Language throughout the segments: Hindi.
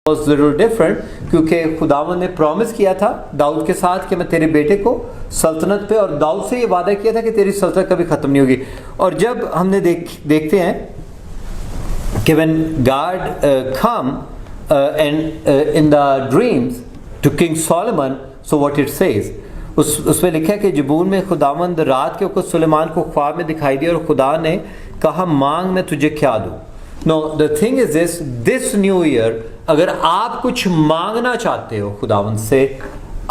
was little different, क्योंकि खुदावंद ने प्रॉमिस किया था दाऊद के साथ कि मैं तेरे बेटे को सल्तनत पे, और दाऊद से ये वादा किया था कि तेरी सल्तनत कभी ख़त्म नहीं होगी। और जब हमने देखते हैं कि when God come and in the dreams to King Solomon, so what it says, उसमें लिखा है कि जबून में खुदावंद रात के वक़्त सुलेमान को ख्वाब में दिखाई दिया और खुदा ने कहा मांग मैं तुझे क्या दूँ। Know the thing is this new year अगर आप कुछ मांगना चाहते हो खुदावंद से,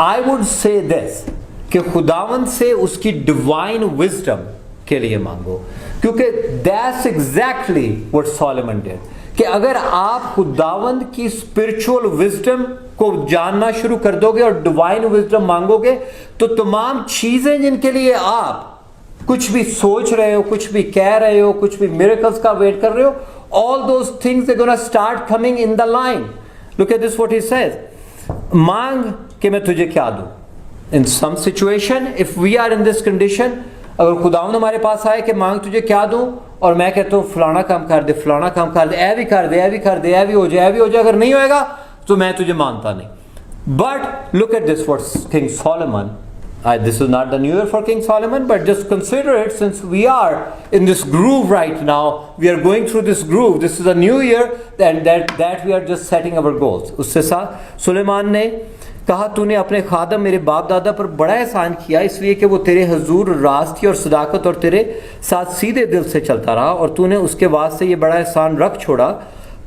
आई वुड से दिस कि खुदावंद से उसकी डिवाइन विजडम के लिए मांगो, क्योंकि that's exactly what Solomon did, कि अगर आप खुदावंद की स्पिरिचुअल विजडम को जानना शुरू कर दोगे और डिवाइन विजडम मांगोगे, तो तमाम चीजें जिनके लिए आप कुछ भी सोच रहे हो, कुछ भी कह रहे हो, कुछ भी मिरेकल्स का वेट कर रहे हो, all those things are going to start coming in the line. Look at this what he says, मांग कि मैं तुझे क्या दूं। In some situation if we are in this condition, अगर खुदावंद हमारे पास आए कि मांग तुझे क्या दूं, और मैं कहता हूं फलाना काम कर दे, फलाना काम कर दे, ऐ भी कर दे, ऐ भी कर दे, ऐ भी हो जाए, ऐ भी हो जाए, अगर नहीं होएगा तो मैं तुझे मानता नहीं। But look at this what King Solomon, this is not the new year for King Solomon, but just consider it, since we are in this groove right now, we are going through this groove, this is a new year, and that we are just setting our goals. उससे साथ सुलेमान ने कहा तूने अपने खादम मेरे बाप दादा पर बड़ा एहसान किया, इसलिए कि वो तेरे हजूर रास्ती और सदाकत और तेरे साथ सीधे दिल से चलता रहा, और तूने उसके वास्ते ये बड़ा एहसान रख छोड़ा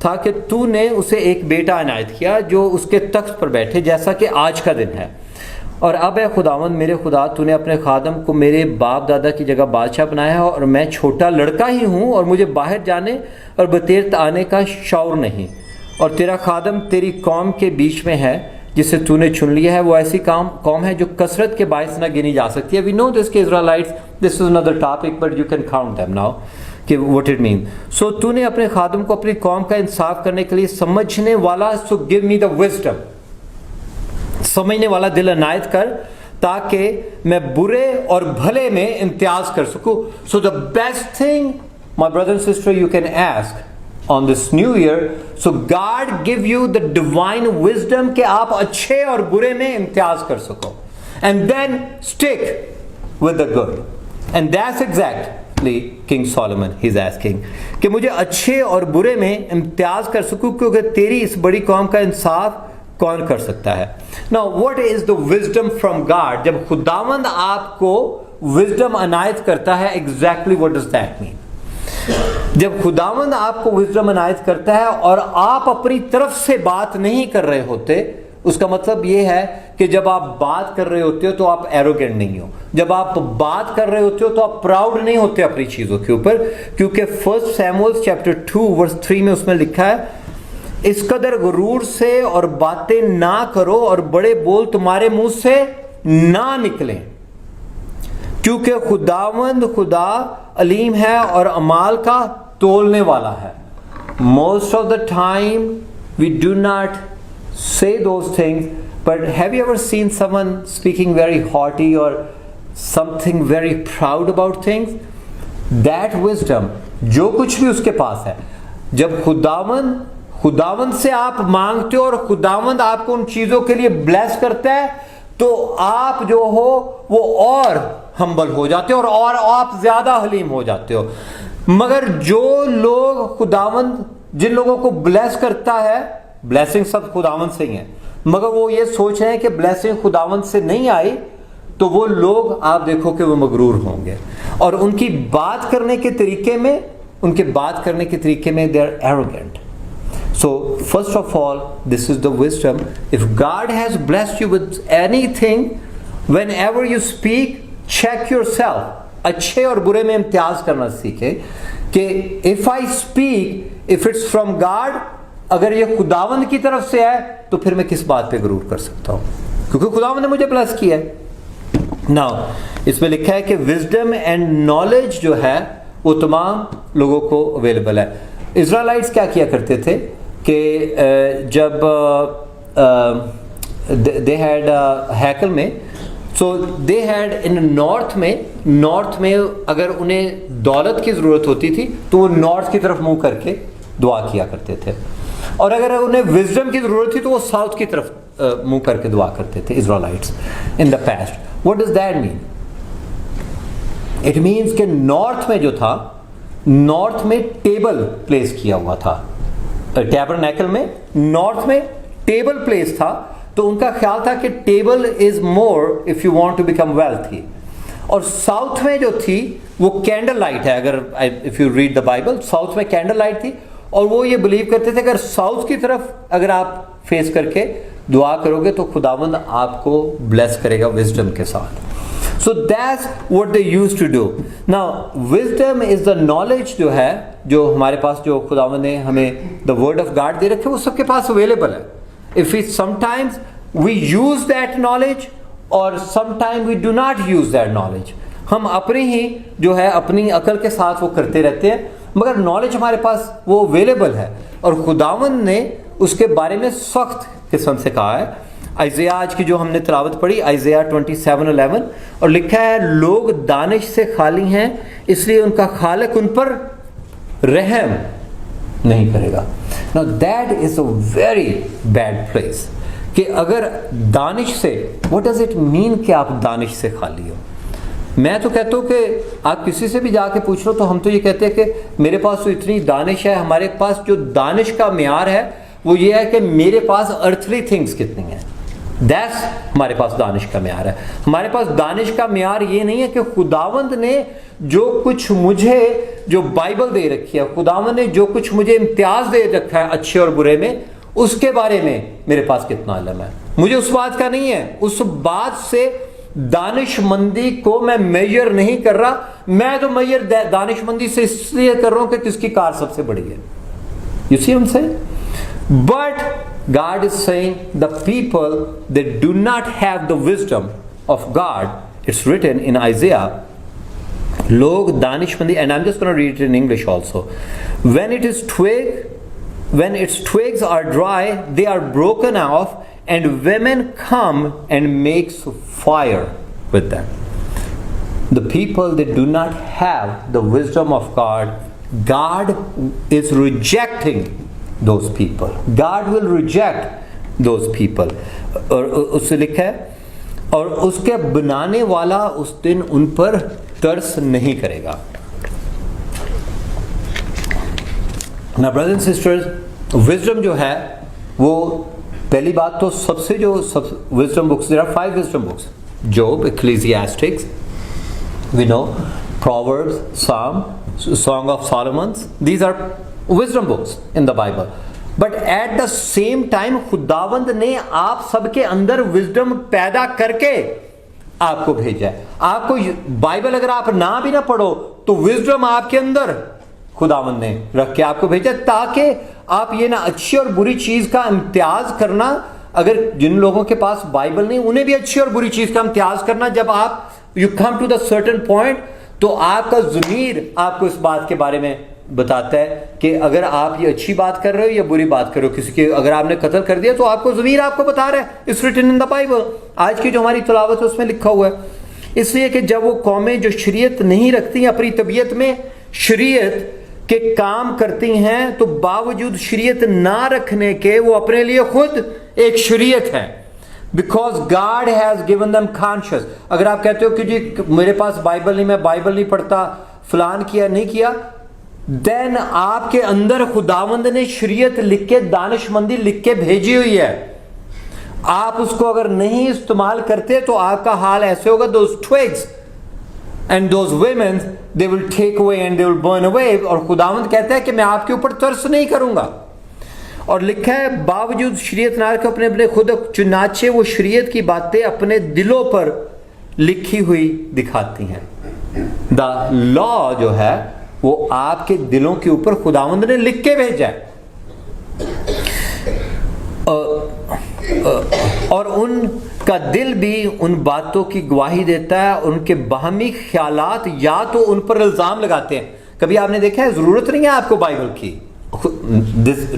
था कि तूने उसे एक बेटा इनायत किया जो उसके तख्त पर बैठे, जैसा कि आज का दिन है। और अब है खुदावंद मेरे खुदा, तूने अपने खादम को मेरे बाप दादा की जगह बादशाह बनाया है, और मैं छोटा लड़का ही हूँ और मुझे बाहर जाने और बतेर आने का शौर नहीं, और तेरा खादम तेरी कौम के बीच में है जिसे तूने चुन लिया है, वो ऐसी कौम है जो कसरत के बायस ना गिनी जा सकती है। वी नो दिस के Israelites, this is another topic but you can count them now कि व्हाट इट मीन। सो तूने अपने खादम को अपनी कौम का इंसाफ करने के लिए समझने वाला, so give me the wisdom, समझने वाला दिल अनायत कर, ताकि मैं बुरे और भले में इम्तियाज कर सकूं। So the best thing my brother and sister you can ask on this new year, so God give you the divine wisdom कि आप अच्छे और बुरे में इम्तियाज कर सको, and then stick with the good, and that's exactly King Solomon he's asking कि मुझे अच्छे और बुरे में इम्तियाज कर सकूं, क्योंकि तेरी इस बड़ी कौम का इंसाफ कौन कर सकता है। Now what is the wisdom from God? जब खुदावंद आपको विजडम अनायत करता है, exactly what does that mean? जब खुदावंद आपको विजडम अनायत करता है और आप अपनी तरफ से बात नहीं कर रहे होते, उसका मतलब यह है कि जब आप बात कर रहे होते हो तो आप एरोगेंट नहीं हो, जब आप बात कर रहे होते हो तो आप प्राउड नहीं होते अपनी चीजों के ऊपर, क्योंकि 1 सैमुअल चैप्टर 2 वर्स 3 में उसमें लिखा है इस कदर गुरूर से और बातें ना करो और बड़े बोल तुम्हारे मुंह से ना निकलें, क्योंकि खुदावंद खुदा अलीम है और अमाल का तोलने वाला है। Most of the time we do not say those things, but have you ever seen someone speaking very haughty or something very proud about things? That wisdom, जो कुछ भी उसके पास है, जब खुदावंद से आप मांगते हो और खुदावंद आपको उन चीजों के लिए ब्लेस करता है, तो आप जो हो वो और हम्बल हो जाते हो और आप ज्यादा हलीम हो जाते हो। मगर जो लोग खुदावंद जिन लोगों को ब्लेस करता है, ब्लेसिंग सब खुदावंद से ही है, मगर वो ये सोच रहे हैं कि ब्लेसिंग खुदावंद से नहीं आई, तो वो लोग आप देखो कि वो मगरूर होंगे और उनकी बात करने के तरीके में they are arrogant. So first of all, this is the wisdom. If God has blessed you with anything, whenever you speak, check yourself. अच्छे और बुरे में इम्तियाज करना सीखें कि if I speak, if it's from God, अगर ये खुदावंद की तरफ से है तो फिर मैं किस बात पे गरूर कर सकता हूँ, क्योंकि खुदावंद ने मुझे ब्लेस किया है। नाउ इसमें लिखा है कि विजडम एंड नॉलेज जो है वो तमाम लोगों को अवेलेबल है। इज़राइलाइट्स क्या किया करते थे कि जब दे हैड हैकल में, सो दे हैड इन नॉर्थ में अगर उन्हें दौलत की ज़रूरत होती थी तो वो नॉर्थ की तरफ मुंह करके दुआ किया करते थे, और अगर उन्हें विजडम की जरूरत थी तो वो साउथ की तरफ मुंह करके दुआ करते थे Israelites in the past. What does that mean? It means कि नॉर्थ में जो था, नॉर्थ में टेबल प्लेस किया हुआ था, टैबरनेकल में नॉर्थ में टेबल प्लेस था, तो उनका ख्याल था कि table is more if you want to become wealthy. और साउथ में जो थी वो कैंडल लाइट है, अगर if you read the Bible, south में कैंडल लाइट थी, और वो ये बिलीव करते थे अगर साउथ की तरफ अगर आप फेस करके दुआ करोगे तो खुदावंद आपको ब्लेस करेगा विजडम के साथ। So that's what they used to do. Now wisdom is the knowledge जो है, जो हमारे पास जो खुदावंद ने हमें the word of God दे रखे, वो सबके पास अवेलेबल है। If we sometimes we use that knowledge और sometimes we do not use that knowledge, हम अपनी ही जो है अपनी अकल के साथ वो करते रहते हैं, मगर नॉलेज हमारे पास वो अवेलेबल है और खुदावंद ने उसके बारे में सख्त किस्म से कहा है। आइज़िया आज की जो हमने तिलावत पढ़ी, आइज़िया 27:11, और लिखा है लोग दानिश से खाली हैं इसलिए उनका खालिक उन पर रहम नहीं करेगा। Now that is a very bad place कि अगर दानिश से, व्हाट डज इट मीन कि आप दानिश से खाली हो? मैं तो कहता हूँ कि आप किसी से भी जाके पूछ लो तो हम तो ये कहते हैं कि मेरे पास तो इतनी दानिश है। हमारे पास जो दानिश का म्यार है वो ये है कि मेरे पास अर्थली थिंग्स कितनी हैं, दैट्स हमारे पास दानिश का म्यार है। हमारे पास दानिश का म्यार ये नहीं है कि खुदावंद ने जो कुछ मुझे जो बाइबल दे रखी है, खुदावंद ने जो कुछ मुझे इम्तियाज दे रखा है अच्छे और बुरे में, उसके बारे में मेरे पास कितना इल्म है, मुझे उस बात का नहीं है। उस बात से दानिशमंदी को मैं मेजर नहीं कर रहा, मैं तो मेजर दानिशमंदी से इसलिए कर रहा हूं कि किसकी कार सबसे बड़ी है। You see what I am saying? But God is saying the people that do not have the wisdom of God, it's written in Isaiah, log danishmandi, and I'm just going to read it in English also. When its twigs are dry, they are broken off, and women come and makes fire with them. The people that do not have the wisdom of God, God is rejecting those people. God will reject those people. और उससे लिखा है और उसके बनाने वाला उस दिन उन पर तरस नहीं करेगा। Now brothers and sisters, wisdom जो है वो पहली बात तो सबसे जो wisdom books, there are 5 wisdom books: Job, Ecclesiastes, we know, Proverbs, Psalm, Song of Solomon. These are wisdom books in the Bible. But at the same time खुदावंद ने आप सबके अंदर विजडम पैदा करके आपको भेजा है। आपको बाइबल अगर आप ना भी ना पढ़ो तो विजडम आपके अंदर खुदावंद ने रख के आपको भेजा, ताकि आप ये ना अच्छी और बुरी चीज का इम्तियाज करना, अगर जिन लोगों के पास बाइबल नहीं उन्हें भी अच्छी और बुरी चीज का इम्तियाज करना, जब आप you come to the certain point तो आपका ज़मीर आपको इस बात के बारे में बताता है कि अगर आप ये अच्छी बात कर रहे हो या बुरी बात कर रहे हो। किसी के अगर आपने कत्ल कर दिया तो आपको ज़मीर आपको बता रहा है, it's written in the Bible. आज की जो हमारी तिलावत है उसमें लिखा हुआ है। इसलिए कि जब वो कौमें जो शरीयत नहीं रखती अपनी तबीयत में शरीयत के काम करती हैं, तो बावजूद शरीयत ना रखने के वो अपने लिए खुद एक शरीयत है, because God has given them conscious. अगर आप कहते हो कि जी मेरे पास बाइबल नहीं, मैं बाइबल नहीं पढ़ता, फलान किया नहीं किया, देन आपके अंदर खुदावंद ने शरीयत लिख के, दानिशमंदी लिख के भेजी हुई है। आप उसको अगर नहीं इस्तेमाल करते तो आपका हाल ऐसे होगा, those twigs and those women they will take away and they will burn away। और खुदावंद कहता है कि मैं आपके ऊपर तरस नहीं करूंगा। और लिखा है बावजूद शरीयत ना रखे अपने अपने खुद, चुनाचे वो शरीयत की बातें अपने दिलों पर लिखी हुई दिखाती हैं। द लॉ जो है वो आपके दिलों के ऊपर खुदावंद ने लिख के भेजा है। और उनका दिल भी उन बातों की गवाही देता है, उनके बाहमी ख्यालात या तो उन पर इल्जाम लगाते हैं। कभी आपने देखा है, जरूरत नहीं है आपको बाइबल की,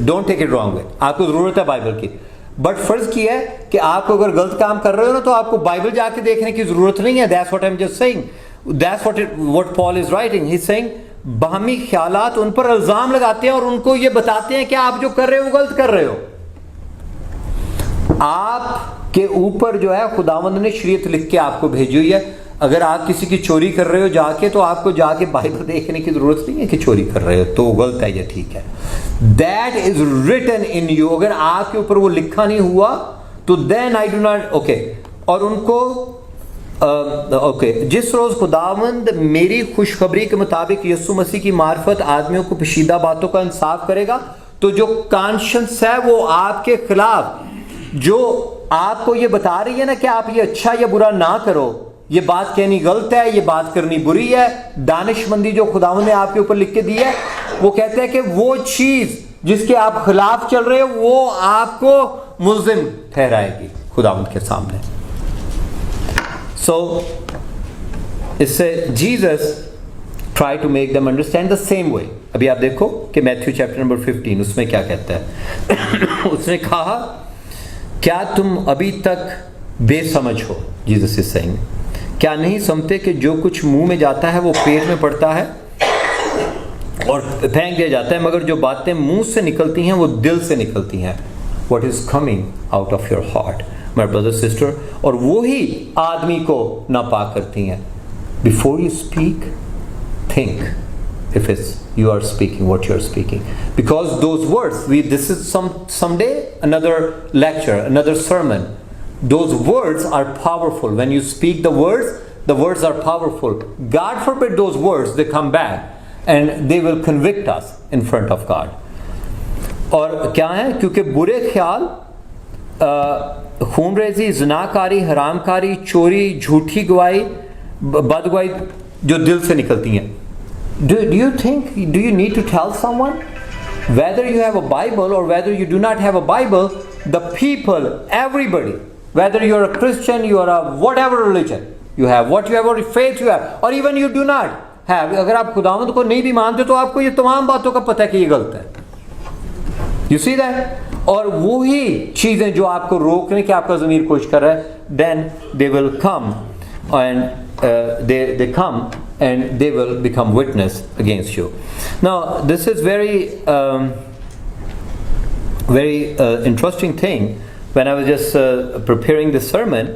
don't take it wrong way, आपको जरूरत है बाइबल की, बट फर्ज किया है कि आपको अगर गलत काम कर रहे हो ना तो आपको बाइबल जाके देखने की जरूरत नहीं है। That's what I am just saying, that's what Paul is writing. He's saying बाहमी ख्यालात उन पर इल्जाम लगाते हैं और उनको ये बताते हैं कि आप जो कर रहे हो गलत कर रहे हो। आपके ऊपर जो है खुदावंद ने शरीयत लिख के आपको भेजी हुई है। अगर आप किसी की चोरी कर रहे हो जाके, तो आपको जाके बाइबल देखने की जरूरत नहीं है कि चोरी कर रहे हो तो गलत है या ठीक है। That is written in you. अगर आपके ऊपर वो लिखा नहीं हुआ तो then I do not okay. और उनको जिस रोज खुदावंद मेरी खुशखबरी के मुताबिक यीशु मसीह की मार्फत आदमियों को पेशीदा बातों का इंसाफ करेगा, तो जो कॉन्शियंस है वो आपके खिलाफ, जो आपको ये बता रही है ना कि आप ये अच्छा या बुरा ना करो, ये बात कहनी गलत है, ये बात करनी बुरी है, दानिशमंदी जो खुदावंद ने आपके ऊपर लिख के दी है, वो कहते हैं कि वो चीज जिसके आप खिलाफ चल रहे हो वो आपको मुल्जिम ठहराएगी खुदावंद के सामने। सो इससे Jesus try to make them understand the same way. अभी आप देखो कि मैथ्यू चैप्टर नंबर 15 उसमें क्या कहता है। उसने कहा, क्या तुम अभी तक बेसमझ हो? जीसस इज सेइंग, क्या नहीं समझते कि जो कुछ मुंह में जाता है वो पेट में पड़ता है और फेंक दिया जाता है, मगर जो बातें मुंह से निकलती हैं वो दिल से निकलती हैं। What is coming out of your heart, my brother sister, और वो ही आदमी को नापाक करती हैं। Before you speak, think if it's you are speaking what you are speaking, because those words, this is someday another lecture, another sermon. Those words are powerful. When you speak the words are powerful. God forbid those words they come back and they will convict us in front of God. और क्या है? क्योंकि बुरे ख्याल, खूनरेजी, ज़िनाकारी, हरामकारी, चोरी, झूठी गवाही, बदगवाही जो दिल से निकलती हैं। Do you need to tell someone? Whether you have a Bible or whether you do not have a Bible, the people, everybody, whether you are a Christian, you are a whatever religion you have, whatever faith you have, or even you do not have, अगर आप खुदावंद को नहीं भी मानते तो आपको ये तमाम बातों का पता है कि ये गलत है। You see that? और वही चीजें जो आपको रोकने की आपका ज़मीर कोशिश कर रहा है, then they will come and they come and they will become witness against you. Now this is very interesting thing. When I was just preparing this sermon,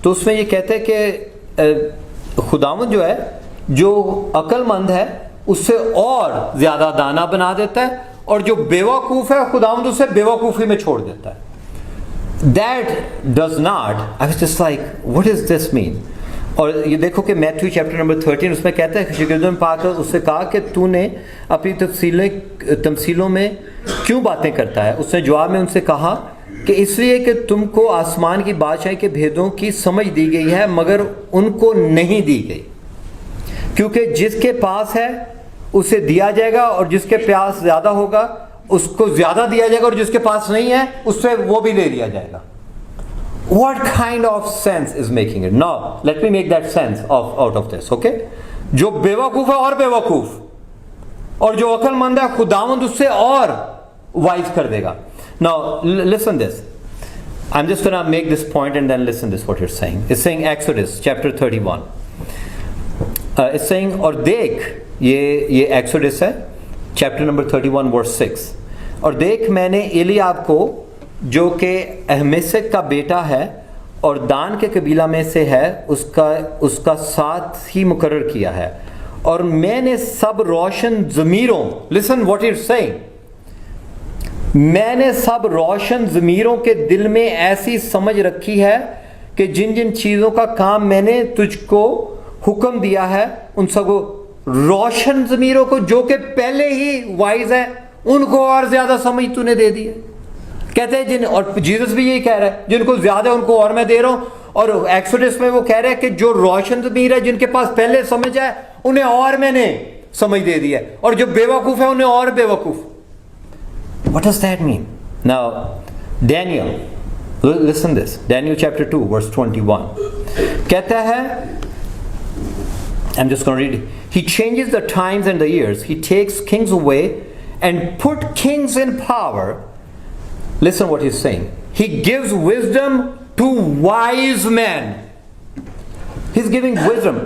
तो उसमें ये कहते हैं कि खुदावंद जो है, जो अक्लमंद है उससे और ज्यादा दाना बना देता है, और जो बेवकूफ है खुदावंद उसे बेवकूफी में छोड़ देता है। That does not, I was just like, what does this mean? और ये देखो कि मैथ्यू चैप्टर नंबर 13 उसमें कहता है, शागिर्दों पाक उससे कहा कि तूने अपनी तमसीलों में क्यों बातें करता है? उसने जवाब में उनसे कहा कि इसलिए कि तुमको आसमान की बादशाही के भेदों की समझ दी गई है, मगर उनको नहीं दी गई। क्योंकि जिसके पास है उसे दिया जाएगा, और जिसके पास ज्यादा होगा उसको ज्यादा दिया जाएगा, और जिसके पास नहीं है उससे वो भी ले लिया जाएगा। What kind of sense is making it? Now let me make that sense out of this, okay? जो बेवकूफ है और बेवकूफ, और जो अक्लमंद है खुदावंद उससे और वाइज कर देगा। Now listen this. I'm just gonna make this point and then listen this what it's saying. It's saying Exodus chapter 31. It's saying, और देख, ये Exodus है chapter number 31 verse 6. और देख, मैंने एलियाब को जो कि अहमेसक का बेटा है और दान के कबीला में से है उसका साथ ही मुकर्रर किया है, और मैंने सब रोशन ज़मीरों, लिसन व्हाट इट्स सेइंग, मैंने सब रोशन ज़मीरों के दिल में ऐसी समझ रखी है कि जिन जिन चीज़ों का काम मैंने तुझको हुक्म दिया है उन सबको, रोशन ज़मीरों को जो कि पहले ही वाइज है उनको और ज्यादा समझ तूने दे दी है। कहते हैं जिन, और जीसस भी यही कह रहा है, जिनको ज्यादा है उनको और मैं दे रहा हूं। और एक्सोडस में वो कह रहे हैं कि जो रोशन ज़मीर है, जिनके पास पहले समझ है उन्हें और मैंने समझ दे दी है, और जो बेवकूफ है उन्हें और बेवकूफ। What does that mean? Now, Daniel, listen this. Daniel chapter 2 verse 21. कहता है, I'm just going to read it. He changes the times and the years. He takes kings away and put kings in power. Listen what he's saying. He gives wisdom to wise men. He's giving wisdom.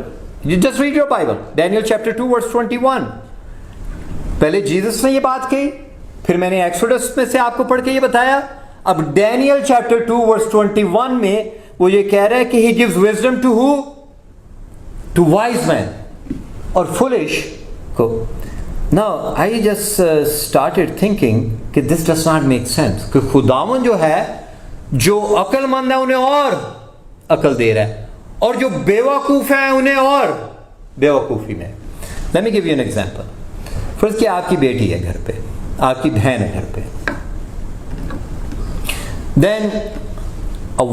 You just read your Bible. Daniel chapter 2 verse 21. पहले जीसस ने ये बात कही, फिर मैंने एक्सोडस में से आपको पढ़ के ये बताया। अब डैनियल चैप्टर 2 वर्स 21 में वो ये कह रहा है कि he gives wisdom to who? To wise man और फुलिश को। Now I just started thinking कि this does not make sense, कि खुदावन जो है, जो अक्लमंद है उन्हें और अकल दे रहा है, और जो बेवकूफ है उन्हें और बेवकूफी में। Let me give you an example. First कि आपकी बेटी है घर पे, आपकी बहन है घर पे, then a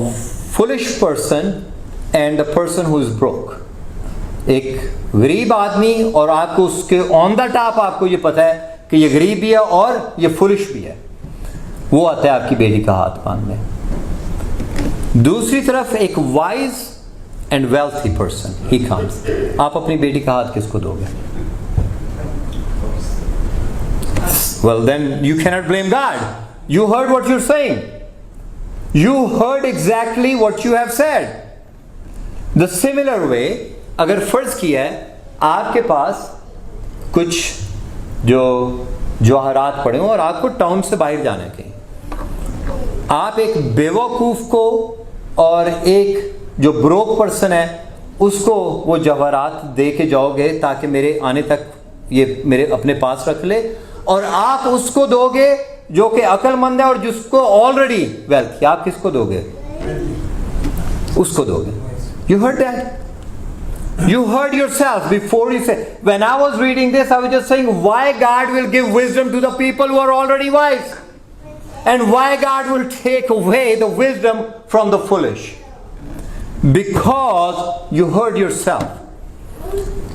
foolish person and a person who is broke, एक गरीब आदमी और आपको उसके ऑन द टॉप आपको ये पता है कि ये गरीब भी है और ये फुलिश भी है, वो आता है आपकी बेटी का हाथ बांधने। दूसरी तरफ एक wise and wealthy person he comes, आप अपनी बेटी का हाथ किसको दोगे? Well, then you cannot blame God. You heard what you're saying. You heard exactly what you have said. The similar way, अगर फर्ज किया है आपके पास कुछ जो जवाहरात पड़े हो और आपको टाउन से बाहर जाना है कहीं, आप एक बेवकूफ को और एक जो ब्रोक पर्सन है उसको वो जवाहरात दे के जाओगे ताकि मेरे आने तक ये मेरे अपने पास रख ले, और आप उसको दोगे जो कि अक्लमंद है और जिसको ऑलरेडी वेल्थ, आप किसको दोगे? उसको दोगे। You heard that? You heard yourself before you said. When I was reading this, I was just saying why God will give wisdom to the people who are already wise, and why God will take away the wisdom from the foolish. Because you heard yourself.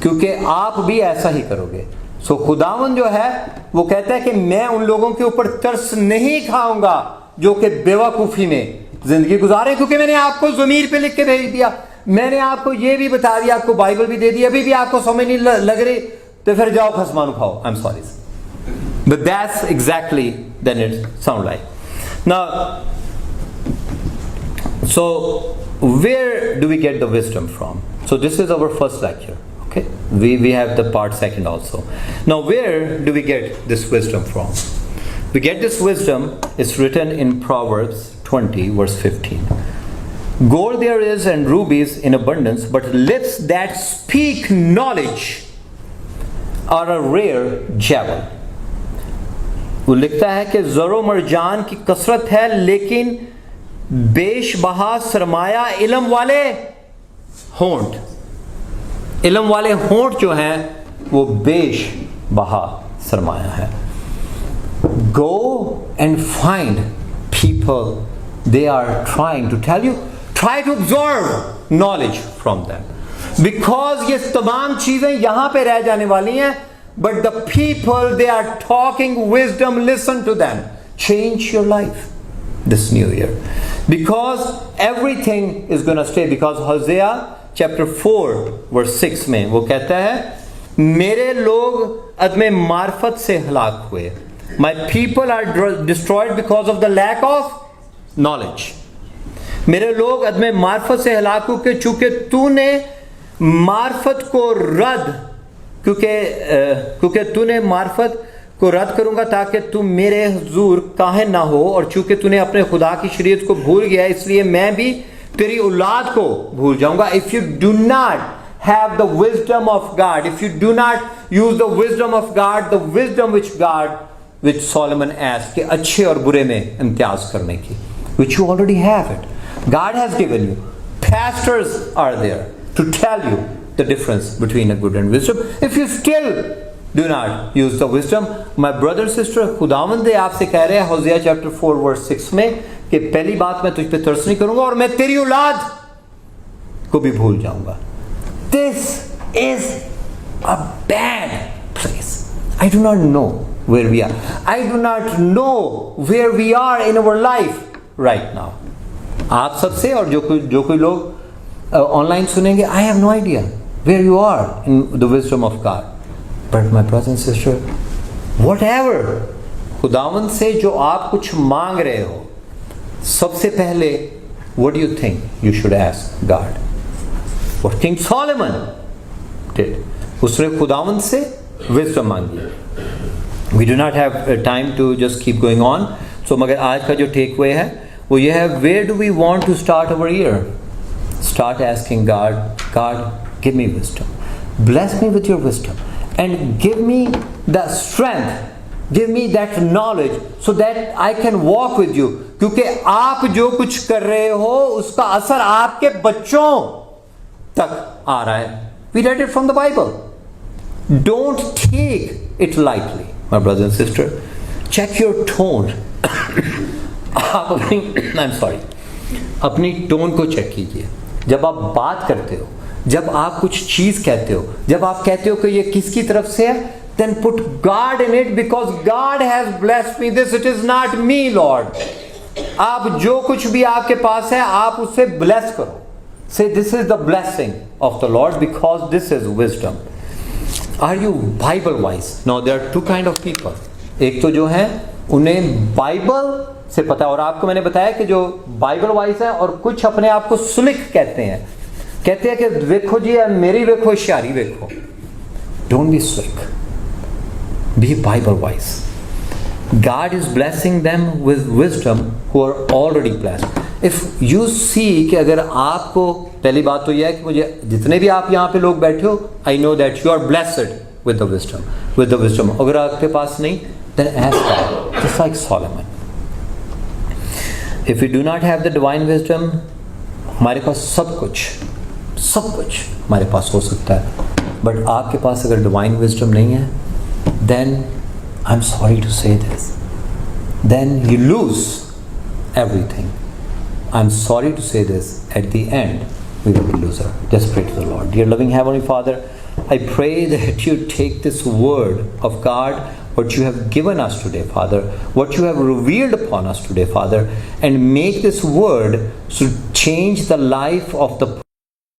क्योंकि आप भी ऐसा ही करोगे। सो खुदावन जो है वो कहता है कि मैं उन लोगों के ऊपर तरस नहीं खाऊंगा जो कि बेवकूफी में जिंदगी गुजारे, क्योंकि मैंने आपको ज़मीर पे लिख के भेज दिया, मैंने आपको ये भी बता दिया, आपको बाइबल भी दे दी, अभी भी आपको समझ नहीं लग रही तो फिर जाओ खसमान खाओ। I am sorry, but that's exactly then it sound like. Now so where do we get the wisdom from? So this is our first lecture. Okay, we have the part second also. Now, where do we get this wisdom from? We get this wisdom, it's written in Proverbs 20 verse 15. Gold there is and rubies in abundance, but lips that speak knowledge are a rare jewel. वो लिखता है कि ज़रो मरजान की कसरत है, लेकिन बेशबहा सरमाया इल्म वाले होंठ, इल्म वाले होंठ जो हैं वो बेश बहा सरमाया है. Go and find people, they are trying to tell you, try to absorb knowledge from them, because ये तमाम चीजें यहां पे रह जाने वाली हैं, but the people they are talking wisdom, listen to them. Change your life this new year, because everything is going to stay. Because Hosea chapter 4 verse 6 में वो कहता है मेरे लोग अदमे मार्फत से हलाक हुए. My people are destroyed because of the lack of knowledge. मेरे लोग अदमे मार्फत से हलाक हुए चूंकि तूने मार्फत को रद्द, क्योंकि तूने मार्फत को रद्द करूंगा ताकि तू मेरे हुजूर काहिन ना हो, और चूंकि तूने अपने खुदा की शरीयत को भूल गया इसलिए मैं भी तेरी औलाद को भूल जाऊंगा. If you do not have the wisdom of God, if you do not use the wisdom of God, the wisdom which Solomon asked कि अच्छे और बुरे में इम्तियाज करने की, which you already have it. God has given you. Pastors are there to tell you the difference between a good and wisdom. If you still do not use the wisdom, my brother sister, खुदावंद आपसे कह रहे हैं होसिया चैप्टर 4 वर्स 6 में कि पहली बात मैं तुझ पे तरस नहीं करूंगा और मैं तेरी औलाद को भी भूल जाऊंगा. This is a bad place. I do not know where we are. I do not know where we are in our life right now. आप सबसे और जो कोई लोग ऑनलाइन सुनेंगे, I have no idea where you are in the wisdom of God. But my brothers and sisters, whatever खुदावंद से जो आप कुछ मांग रहे हो, सबसे पहले what do you think you should ask God? What King Solomon did. उसने खुदावंद से wisdom मांगी. We do not have time to just keep going on. So मगर आज का जो टेक अवे है वो ये है, where do we want to start our year? Start asking God, God, give me wisdom. Bless me with your wisdom and give me the strength, give me that knowledge so that I can walk with you. क्योंकि आप जो कुछ कर रहे हो उसका असर आपके बच्चों तक आ रहा है. We read it from the Bible. Don't take it lightly. My brother and sister, check your tone. आप अपनी टोन को चेक कीजिए. जब आप बात करते हो, जब आप कुछ चीज कहते हो, जब आप कहते हो कि ये किसकी तरफ से है, then put God in it because God has blessed me this. It is not me, Lord. आप जो कुछ भी आपके पास है आप उससे bless करो. Say this is the blessing of the Lord because this is wisdom. Are you Bible wise? Now there are two kind of people. एक तो जो है उन्हें बाइबल से पता है, और आपको मैंने बताया कि जो बाइबल वाइज है, और कुछ अपने आप को सुलिक कहते हैं कि देखो जी मेरी देखो होशियारी देखो. Don't be slick. Be Bible wise. God is blessing them with wisdom who are already blessed. If you see कि अगर आपको, पहली बात तो यह है कि मुझे जितने भी आप यहाँ पे लोग बैठे हो, I know that you are blessed with the wisdom. अगर आपके पास नहीं, then ask God, just like Solomon. If we do not have the divine wisdom, हमारे पास सब कुछ हमारे पास हो सकता है, बट आपके पास अगर डिवाइन विजडम नहीं है, then I'm sorry to say this, then you lose everything. I'm sorry to say this, at the end we will be loser. Just pray to the Lord. Dear loving Heavenly Father, I pray that you take this word of God, what you have given us today, Father, what you have revealed upon us today, Father, and make this word to change the life of the